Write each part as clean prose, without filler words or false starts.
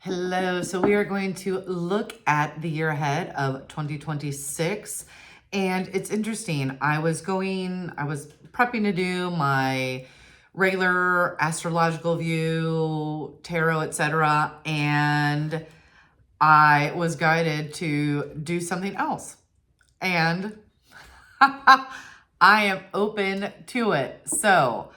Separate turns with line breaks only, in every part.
Hello. So we are going to look at the year ahead of 2026. And it's interesting. I was prepping to do my regular astrological view, tarot, etc. And I was guided to do something else. And I am open to it. So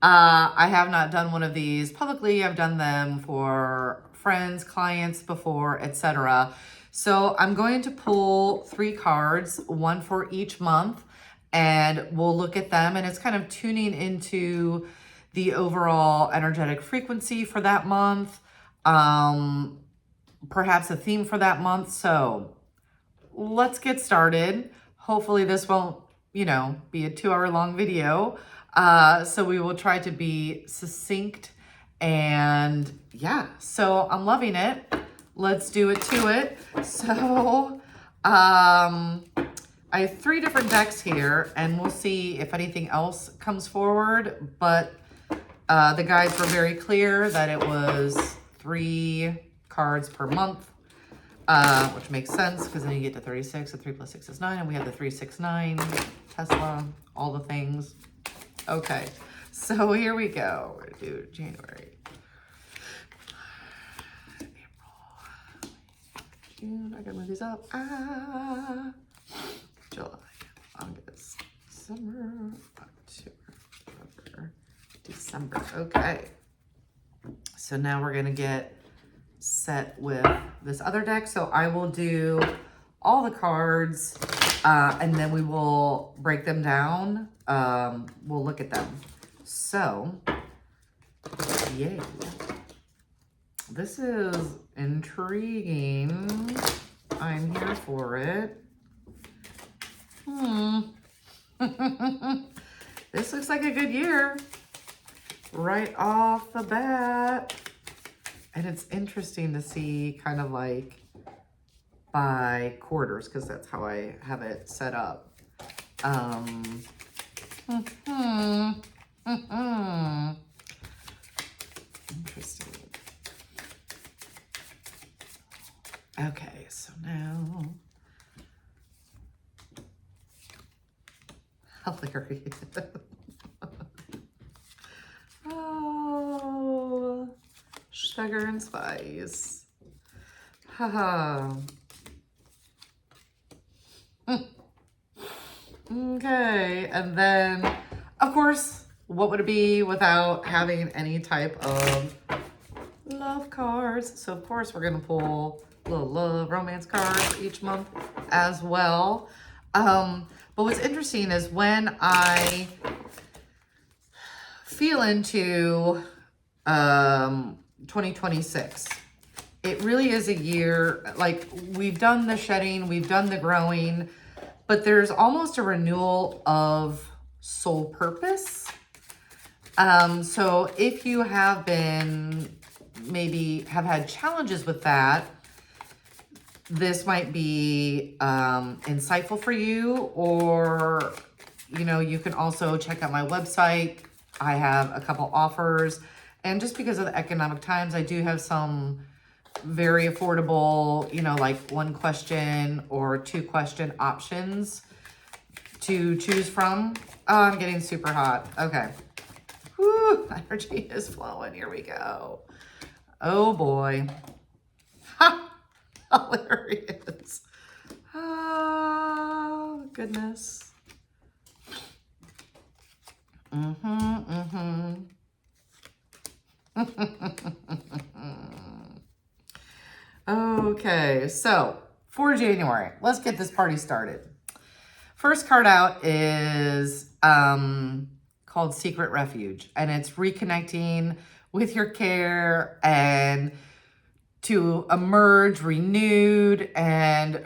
I have not done one of these publicly. I've done them for friends, clients before, etc. So I'm going to pull 3 cards, one for each month, and we'll look at them. And it's kind of tuning into the overall energetic frequency for that month, perhaps a theme for that month. So let's get started. Hopefully this won't, be a 2-hour long video. So we will try to be succinct, and yeah, so I'm loving it. Let's do it to it. So I have 3 different decks here, and we'll see if anything else comes forward, but the guides were very clear that it was 3 cards per month. Which makes sense because then you get to 36, and 3 plus 6 is 9, and we have the 369, Tesla, all the things. Okay, so here we go. We're gonna do January, April, June. I gotta move these up. July, August, September, October, December. Okay, so now we're gonna get set with this other deck. So I will do all the cards and then we will break them down. We'll look at them. So, yay. This is intriguing. I'm here for it. This looks like a good year right off the bat. And it's interesting to see kind of like by quarters, because that's how I have it set up. Interesting. Okay, so now, hilarious. Oh, sugar and spice. Haha. Okay, and then, of course, what would it be without having any type of love cards? So, of course, we're going to pull a little love romance card for each month as well. But what's interesting is when I feel into 2026, it really is a year, like we've done the shedding, we've done the growing, but there's almost a renewal of soul purpose. So if you have been, maybe have had challenges with that, this might be insightful for you, or, you can also check out my website. I have a couple offers, and just because of the economic times, I do have some very affordable, like 1 question or 2 question options to choose from. Oh, I'm getting super hot. Okay. Whew, energy is flowing. Here we go. Oh boy. Ha! Hilarious. Oh, goodness. Okay, so for January, let's get this party started. First card out is called Secret Refuge, and it's reconnecting with your care and to emerge renewed and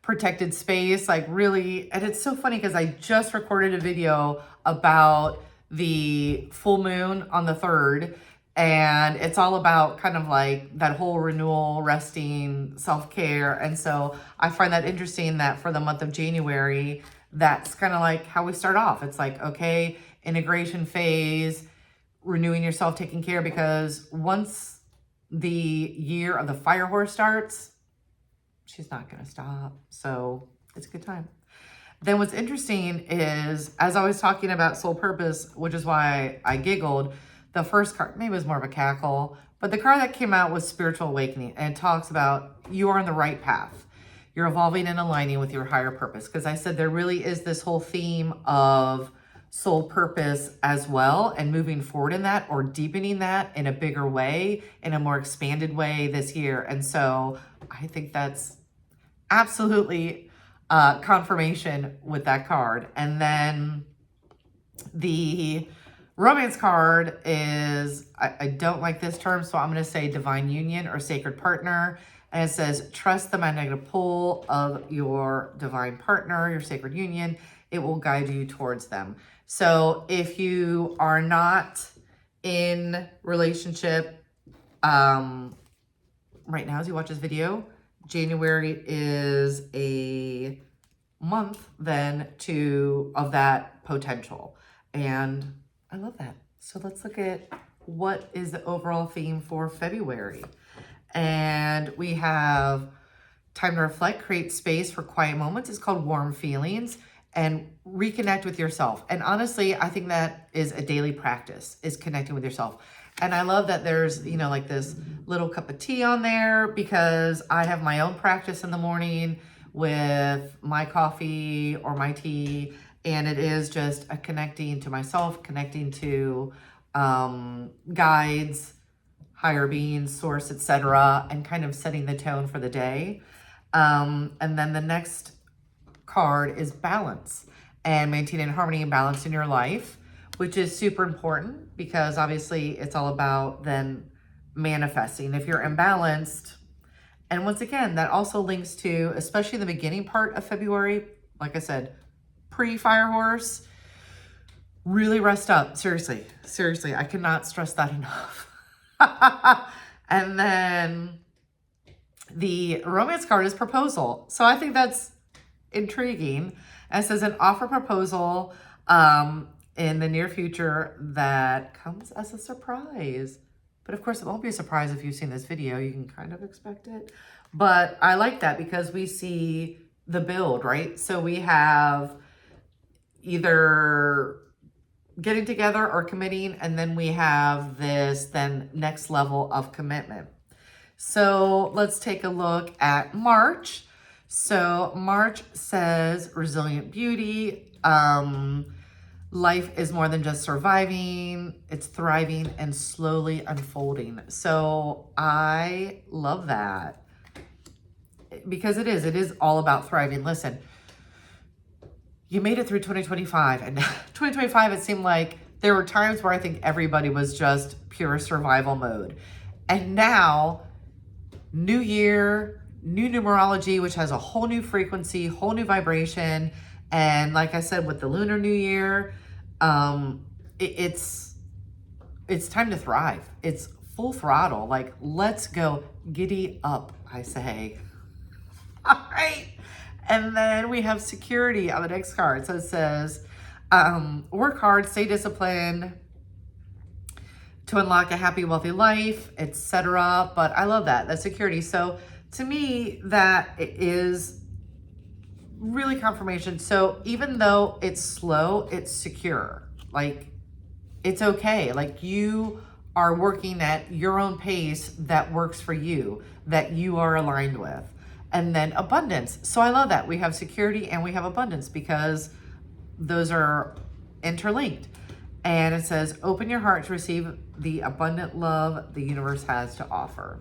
protected space, like really. And it's so funny because I just recorded a video about the full moon on the 3rd, and it's all about kind of like that whole renewal, resting, self-care. And so I find that interesting that for the month of January, that's kind of like how we start off. It's like, okay, integration phase, renewing yourself, taking care, because once the year of the fire horse starts, she's not going to stop. So it's a good time. Then what's interesting is, as I was talking about soul purpose, which is why I giggled, the first card, maybe it was more of a cackle, but the card that came out was spiritual awakening. And it talks about you are on the right path. You're evolving and aligning with your higher purpose. Because I said there really is this whole theme of soul purpose as well, and moving forward in that, or deepening that in a bigger way, in a more expanded way this year. And so I think that's absolutely confirmation with that card. And then the romance card is, I don't like this term, so I'm going to say divine union or sacred partner. And it says, trust the magnetic pull of your divine partner, your sacred union. It will guide you towards them. So if you are not in relationship right now as you watch this video, January is a month then of that potential. And I love that. So let's look at what is the overall theme for February. And we have time to reflect, create space for quiet moments. It's called warm feelings, and reconnect with yourself. And honestly, I think that is a daily practice, is connecting with yourself. And I love that there's, like this little cup of tea on there, because I have my own practice in the morning with my coffee or my tea. And it is just a connecting to myself, connecting to guides, higher beings, source, etc., and kind of setting the tone for the day. And then the next card is balance, and maintaining harmony and balance in your life, which is super important, because obviously it's all about then manifesting. If you're imbalanced, and once again, that also links to, especially the beginning part of February, like I said, pre-fire horse, really rest up. Seriously, I cannot stress that enough. And then the romance card is proposal. So I think that's intriguing. And it says an offer proposal in the near future that comes as a surprise. But of course, it won't be a surprise if you've seen this video. You can kind of expect it. But I like that, because we see the build, right? So we have either getting together or committing, and then we have this then next level of commitment. So let's take a look at March. So March says resilient beauty. Life is more than just surviving. It's thriving and slowly unfolding. So I love that, because it is all about thriving. Listen, you made it through 2025, and 2025, it seemed like there were times where I think everybody was just pure survival mode. And now, new year, new numerology, which has a whole new frequency, whole new vibration. And like I said, with the Lunar New Year, it's time to thrive. It's full throttle. Like, let's go, giddy up, I say. All right. And then we have security on the next card. So it says, work hard, stay disciplined to unlock a happy, wealthy life, etc. But I love that, the security. So to me, that is really confirmation. So even though it's slow, it's secure. Like, it's okay. Like, you are working at your own pace that works for you, that you are aligned with. And then abundance. So I love that. We have security and we have abundance, because those are interlinked. And it says, open your heart to receive the abundant love the universe has to offer.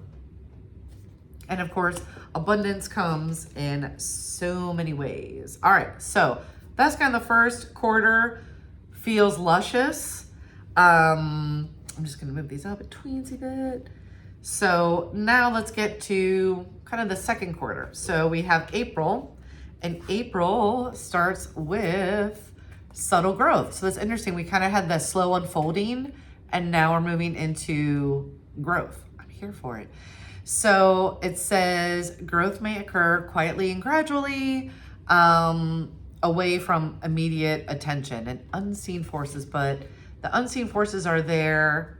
And of course, abundance comes in so many ways. All right, so that's kind of the first quarter. Feels luscious. I'm just gonna move these up a teensy bit. So now let's get to kind of the second quarter. So we have April, and April starts with subtle growth. So that's interesting. We kind of had the slow unfolding, and now we're moving into growth. I'm here for it. So it says growth may occur quietly and gradually, away from immediate attention and unseen forces, but the unseen forces are there,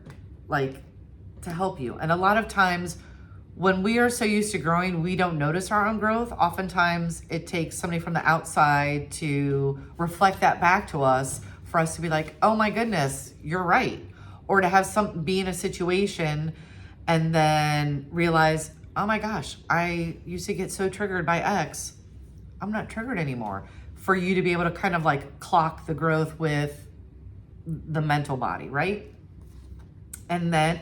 like, to help you. And a lot of times when we are so used to growing, we don't notice our own growth. Oftentimes it takes somebody from the outside to reflect that back to us for us to be like, oh my goodness, you're right. Or to have be in a situation and then realize, oh my gosh, I used to get so triggered by X. I'm not triggered anymore. For you to be able to kind of like clock the growth with the mental body, right? And then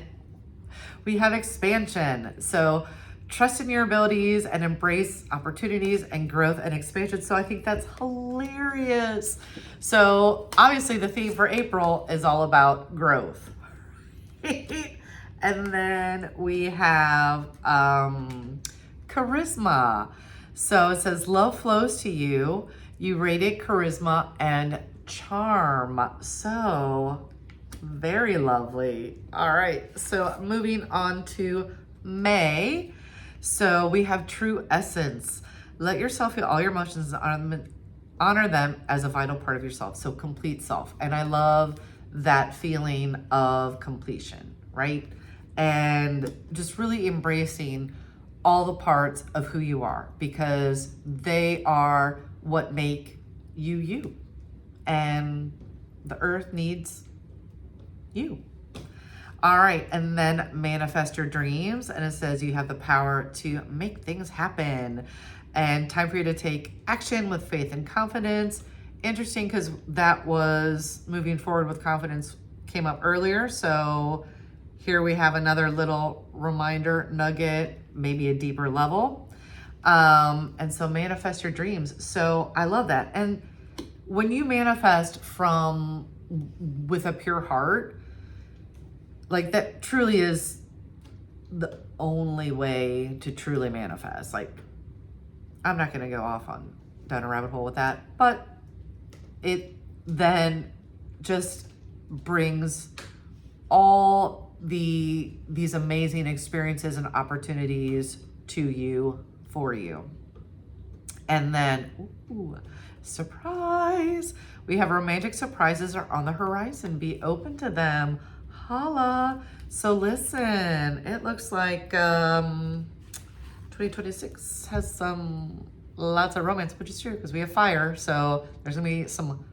we have expansion. So trust in your abilities and embrace opportunities and growth and expansion. So I think that's hilarious. So obviously the theme for April is all about growth. And then we have charisma. So it says love flows to you. You radiate charisma and charm. So very lovely. All right, so moving on to May. So we have true essence. Let yourself feel all your emotions and honor them as a vital part of yourself. So complete self. And I love that feeling of completion, right? And just really embracing all the parts of who you are, because they are what make you you. And the earth needs you. All right, and then manifest your dreams. And it says you have the power to make things happen. And time for you to take action with faith and confidence. Interesting, because that was moving forward with confidence came up earlier. So here we have another little reminder nugget, maybe a deeper level. And so manifest your dreams. So I love that. And when you manifest with a pure heart, like that truly is the only way to truly manifest. Like, I'm not going to go off down a rabbit hole with that, but it then just brings all these amazing experiences and opportunities to you, for you. And then, ooh, surprise. We have romantic surprises are on the horizon. Be open to them. Holla. So listen, it looks like 2026 has lots of romance, which is true because we have fire. So there's gonna be some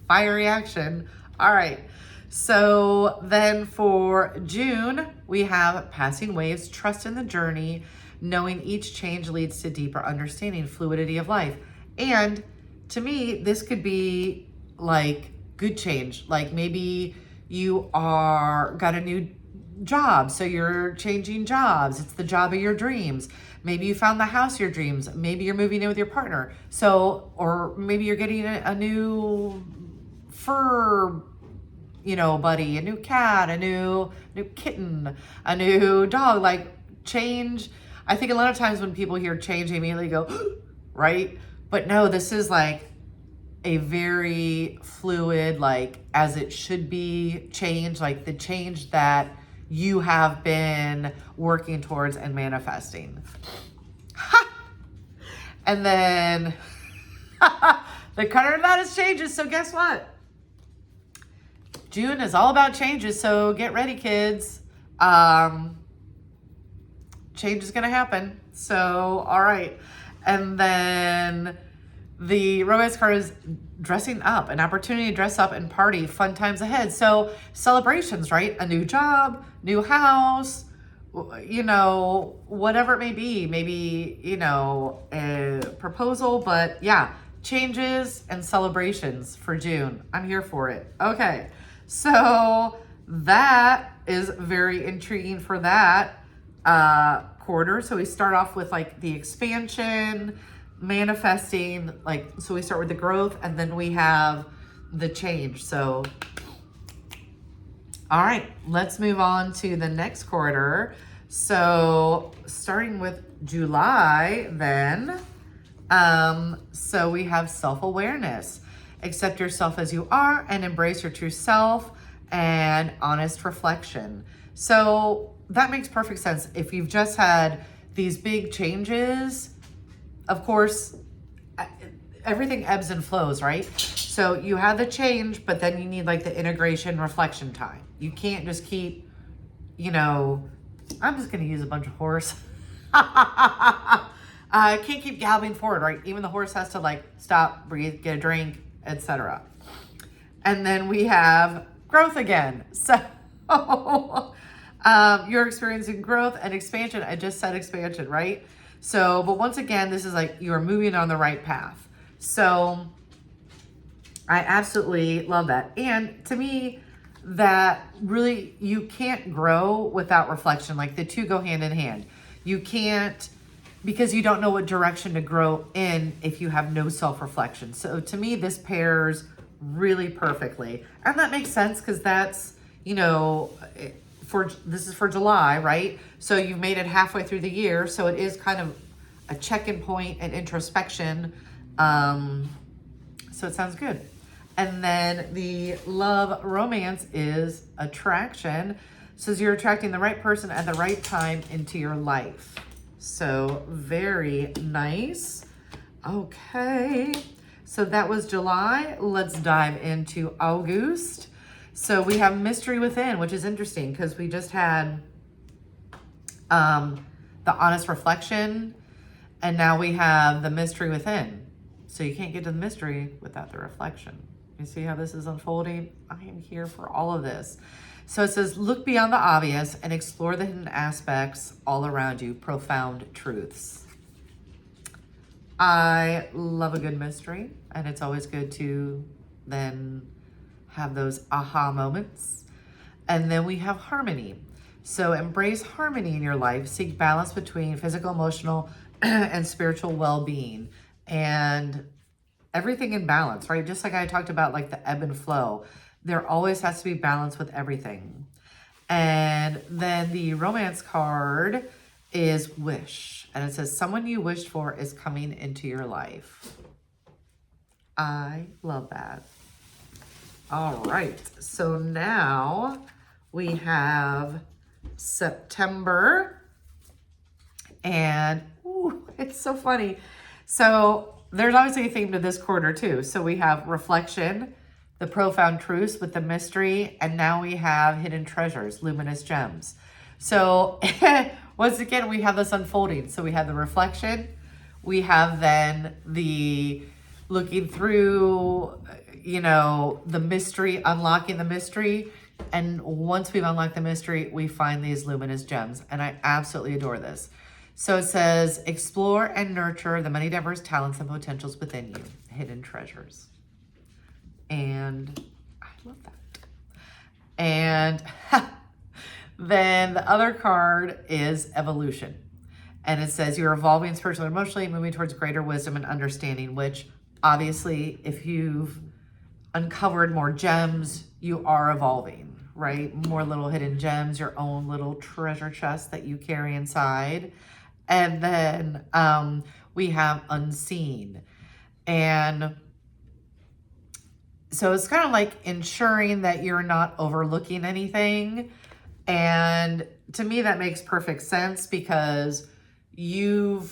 fiery action. All right. So then for June, we have passing waves, trust in the journey, knowing each change leads to deeper understanding, fluidity of life. And to me, this could be like good change. Like maybe you got a new job, so you're changing jobs. It's the job of your dreams. Maybe you found the house of your dreams. Maybe you're moving in with your partner. So, or maybe you're getting a new fur, buddy, a new cat, a new kitten, a new dog. Like change. I think a lot of times when people hear change, they immediately go, right? But no, this is like a very fluid, like as it should be change, like the change that you have been working towards and manifesting. Ha! And then the counter to that is changes. So guess what? June is all about changes. So get ready, kids. Change is going to happen. So, all right. And then the romance card is dressing up, an opportunity to dress up and party, fun times ahead. So celebrations, right? A new job, new house, whatever it may be, maybe, a proposal, but yeah, changes and celebrations for June. I'm here for it. Okay. So that is very intriguing for that quarter. So we start off with like the expansion, manifesting, so we start with the growth and then we have the change. So, all right, let's move on to the next quarter. So starting with July then, so we have self-awareness. Accept yourself as you are and embrace your true self and honest reflection. So that makes perfect sense. If you've just had these big changes, of course, everything ebbs and flows, right? So you have the change, but then you need like the integration reflection time. You can't just keep, I'm just going to use a bunch of horse. I can't keep galloping forward, right? Even the horse has to like stop, breathe, get a drink, etc. And then we have growth again. So you're experiencing growth and expansion. I just said expansion, right? So, but once again, this is like you're moving on the right path. So I absolutely love that. And to me, that really, you can't grow without reflection. Like the two go hand in hand. You can't, because you don't know what direction to grow in if you have no self-reflection. So to me, this pairs really perfectly. And that makes sense because that's, you know, this is for July, right? So you've made it halfway through the year. So it is kind of a check-in point and introspection. So it sounds good. And then the love romance is attraction. So you're attracting the right person at the right time into your life. So very nice. Okay. So that was July. Let's dive into August. So we have mystery within, which is interesting because we just had the honest reflection, and now we have the mystery within. So you can't get to the mystery without the reflection. You see how this is unfolding? I am here for all of this. So it says, look beyond the obvious and explore the hidden aspects all around you, profound truths. I love a good mystery, and it's always good to then have those aha moments. And then we have harmony. So embrace harmony in your life. Seek balance between physical, emotional, and spiritual well-being. And everything in balance, right? Just like I talked about, like the ebb and flow. There always has to be balance with everything. And then the romance card is wish. And it says, someone you wished for is coming into your life. I love that. All right. So now we have September. And ooh, it's so funny. So there's obviously a theme to this quarter too. So we have reflection, the profound truths with the mystery, and now we have hidden treasures, luminous gems. So once again, we have this unfolding. So we have the reflection, we have then the looking through, you know, the mystery, unlocking the mystery. And once we've unlocked the mystery, we find these luminous gems. And I absolutely adore this. So it says, explore and nurture the many diverse talents and potentials within you, hidden treasures. And I love that. And then the other card is evolution. And it says, you're evolving spiritually and emotionally, moving towards greater wisdom and understanding, which obviously, if you've uncovered more gems, you are evolving, right? More little hidden gems, your own little treasure chest that you carry inside. And then we have unseen. And so it's kind of like ensuring that you're not overlooking anything. And to me, that makes perfect sense because you're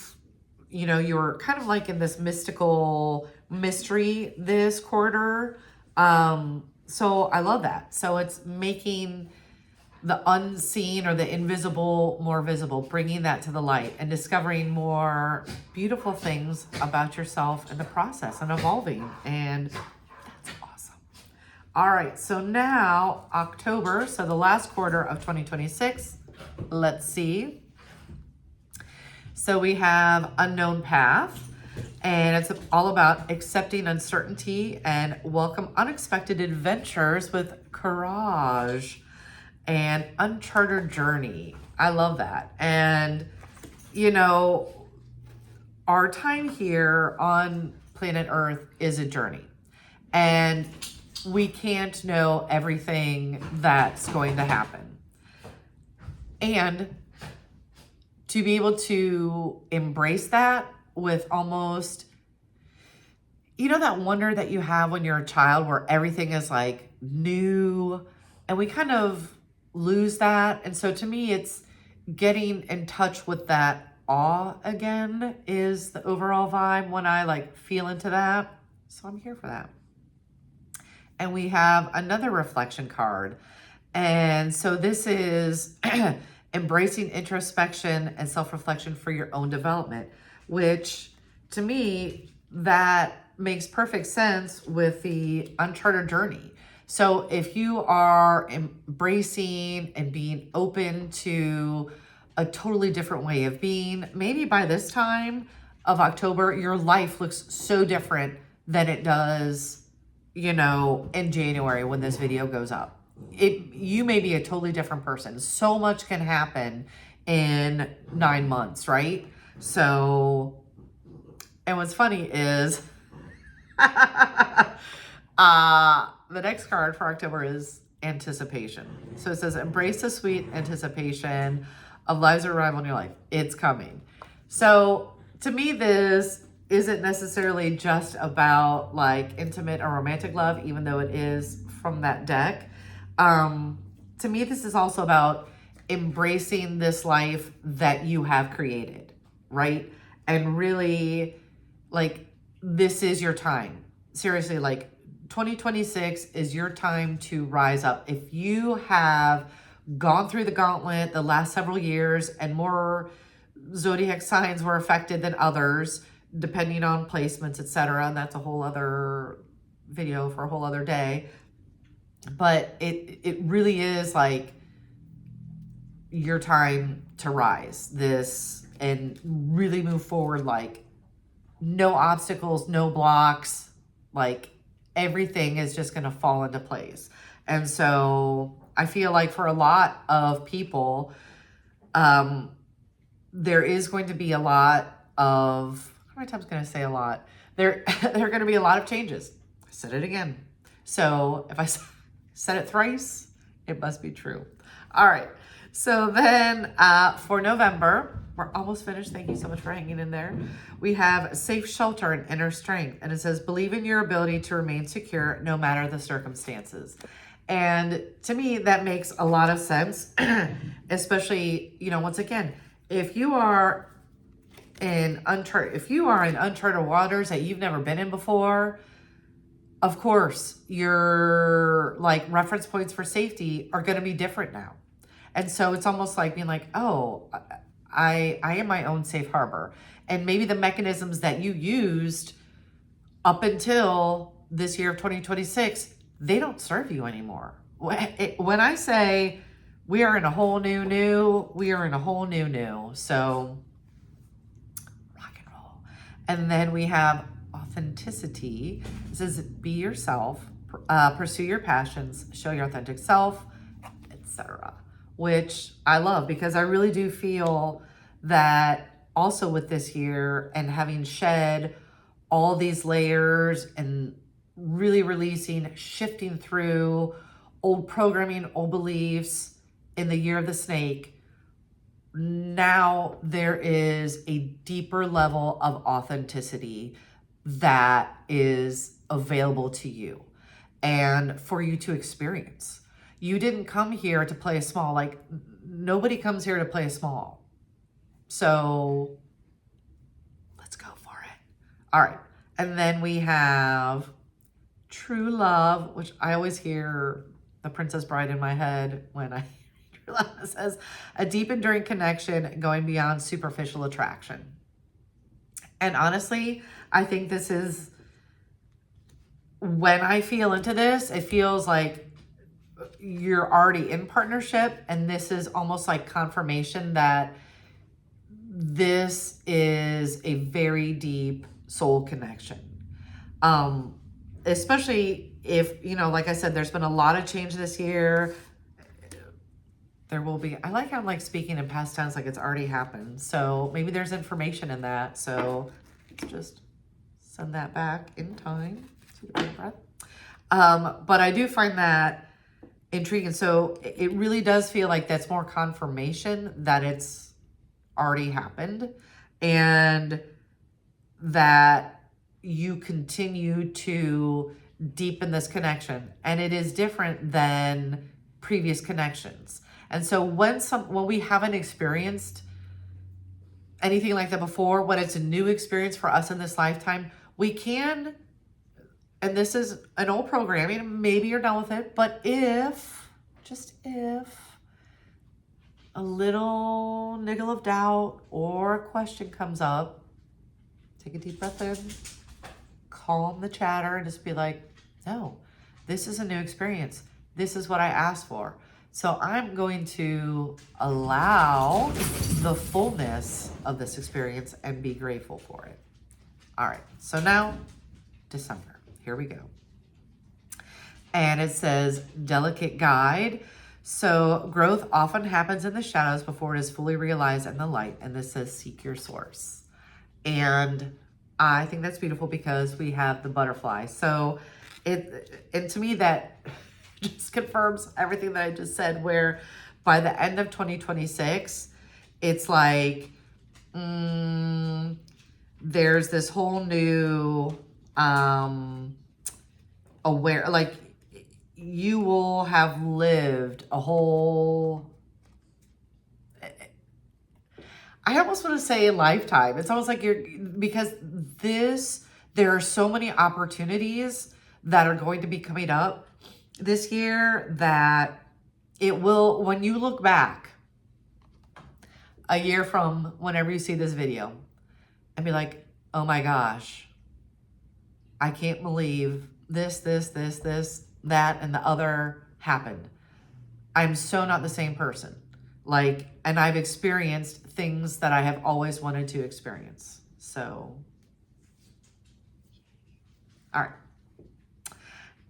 kind of like in this mystical mystery this quarter. So I love that. So it's making the unseen or the invisible more visible, bringing that to the light and discovering more beautiful things about yourself in the process and evolving. And that's awesome. All right, so now October, so the last quarter of 2026, let's see. So we have unknown path, and it's all about accepting uncertainty and welcome unexpected adventures with courage. And uncharted journey. I love that. And, you know, our time here on planet Earth is a journey. And we can't know everything that's going to happen. And to be able to embrace that with almost, you know, that wonder that you have when you're a child where everything is like new, and we kind of lose that. And so to me, it's getting in touch with that awe again is the overall vibe when I like feel into that. So I'm here for that. And we have another reflection card. And so this is embracing introspection and self-reflection for your own development, which to me, that makes perfect sense with the uncharted journey. So if you are embracing and being open to a totally different way of being, maybe by this time of October, your life looks so different than it does, you know, in January when this video goes up. You may be a totally different person. So much can happen in 9 months, right? So, and what's funny is the next card for October is anticipation. So it says, embrace the sweet anticipation of life's arrival in your life. It's coming. So to me, this isn't necessarily just about like intimate or romantic love, even though it is from that deck. To me, this is also about embracing this life that you have created, right? And really, like, this is your time. Seriously, like, 2026 is your time to rise up. If you have gone through the gauntlet the last several years and more zodiac signs were affected than others, depending on placements, etc., and that's a whole other video for a whole other day. But it really is like your time to rise this and really move forward. Like, no obstacles, no blocks, like everything is just going to fall into place. And so I feel like for a lot of people, there is going to be a lot of, how many times can I say a lot? There are going to be a lot of changes. I said it again. So if I said it thrice, it must be true. All right. So then for November, we're almost finished. Thank you so much for hanging in there. We have safe shelter and inner strength. And it says, believe in your ability to remain secure no matter the circumstances. And to me, that makes a lot of sense, especially, you know, once again, if you are in uncharted waters that you've never been in before, of course, your like reference points for safety are going to be different now. And so it's almost like being like, oh, I am my own safe harbor. And maybe the mechanisms that you used up until this year of 2026, they don't serve you anymore. When I say we are in a whole new, we are in a whole new. So rock and roll. And then we have authenticity. It says, be yourself, pursue your passions, show your authentic self, etc. Which I love, because I really do feel that also with this year and having shed all these layers and really releasing, shifting through old programming, old beliefs in the year of the snake, now there is a deeper level of authenticity that is available to you and for you to experience. You didn't come here to play small. Like, nobody comes here to play small. So let's go for it. All right. And then we have true love, which I always hear the Princess Bride in my head when I true love. It says a deep enduring connection going beyond superficial attraction. And honestly, I think this is, when I feel into this, it feels like you're already in partnership, and this is almost like confirmation that this is a very deep soul connection. Especially if, you know, like I said, there's been a lot of change this year. There will be, I like how I'm like speaking in past tense, like it's already happened. So maybe there's information in that. So let's just send that back in time. Take a deep breath. But I do find that intriguing. So it really does feel like that's more confirmation that it's already happened, and that you continue to deepen this connection. And it is different than previous connections. And so when we haven't experienced anything like that before, when it's a new experience for us in this lifetime, we can, and this is an old programming, maybe you're done with it, but if, just if, a little niggle of doubt or a question comes up, take a deep breath in, calm the chatter, and just be like, no, this is a new experience. This is what I asked for. So I'm going to allow the fullness of this experience and be grateful for it. All right, so now December, here we go. And it says delicate guide. So growth often happens in the shadows before it is fully realized in the light. And this says seek your source. And I think that's beautiful because we have the butterfly. So and to me that just confirms everything that I just said, where by the end of 2026, it's like, there's this whole new, like you will have lived a whole, I almost want to say lifetime. It's almost like because there are so many opportunities that are going to be coming up this year that it will, when you look back a year from whenever you see this video and be like, oh my gosh, I can't believe this, that, and the other happened. I'm so not the same person. Like, and I've experienced things that I have always wanted to experience. So, all right.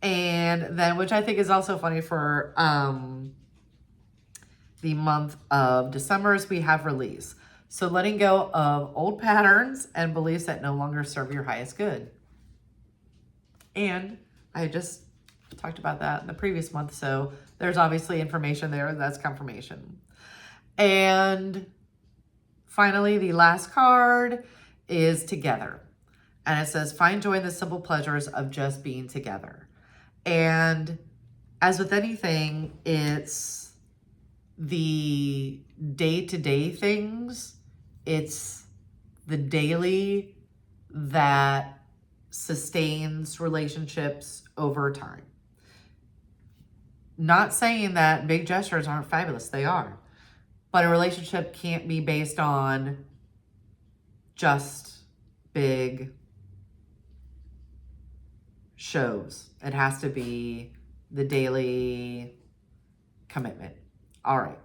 And then, which I think is also funny for the month of December, is we have release. So letting go of old patterns and beliefs that no longer serve your highest good. And I just talked about that in the previous month. So there's obviously information there. That's confirmation. And finally, the last card is together. And it says, find joy in the simple pleasures of just being together. And as with anything, it's the day-to-day things. It's the daily that sustains relationships over time. Not saying that big gestures aren't fabulous. They are. But a relationship can't be based on just big shows. It has to be the daily commitment. All right.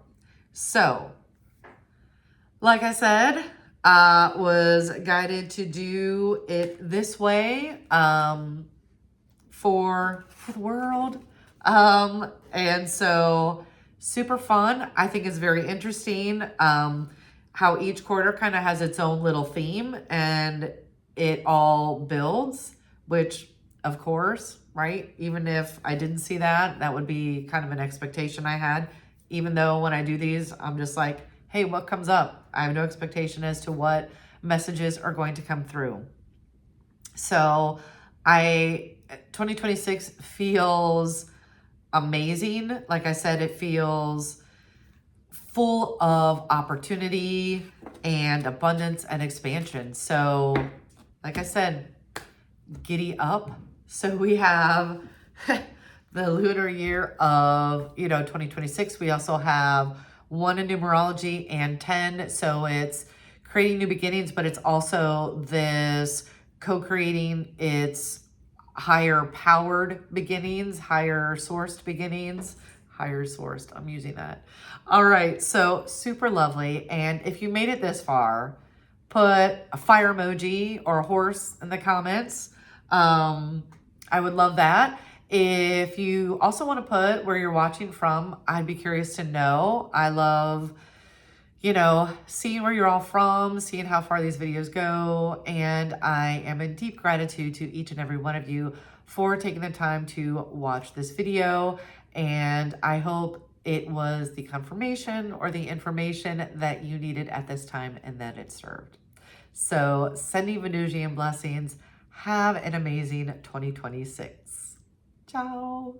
So, like I said, was guided to do it this way for the world. And so super fun. I think it's very interesting how each quarter kind of has its own little theme and it all builds, which of course, right? Even if I didn't see that, that would be kind of an expectation I had. Even though when I do these, I'm just like, hey, what comes up? I have no expectation as to what messages are going to come through. So 2026 feels amazing. Like I said, it feels full of opportunity and abundance and expansion. So like I said, giddy up. So we have the lunar year of, 2026. We also have 1 in numerology and 10. So it's creating new beginnings, but it's also this co-creating its higher powered beginnings, higher sourced beginnings, higher sourced. I'm using that. All right. So super lovely. And if you made it this far, put a fire emoji or a horse in the comments. I would love that. If you also want to put where you're watching from, I'd be curious to know. I love, seeing where you're all from, seeing how far these videos go. And I am in deep gratitude to each and every one of you for taking the time to watch this video. And I hope it was the confirmation or the information that you needed at this time and that it served. So sending Venusian blessings. Have an amazing 2026. Ciao.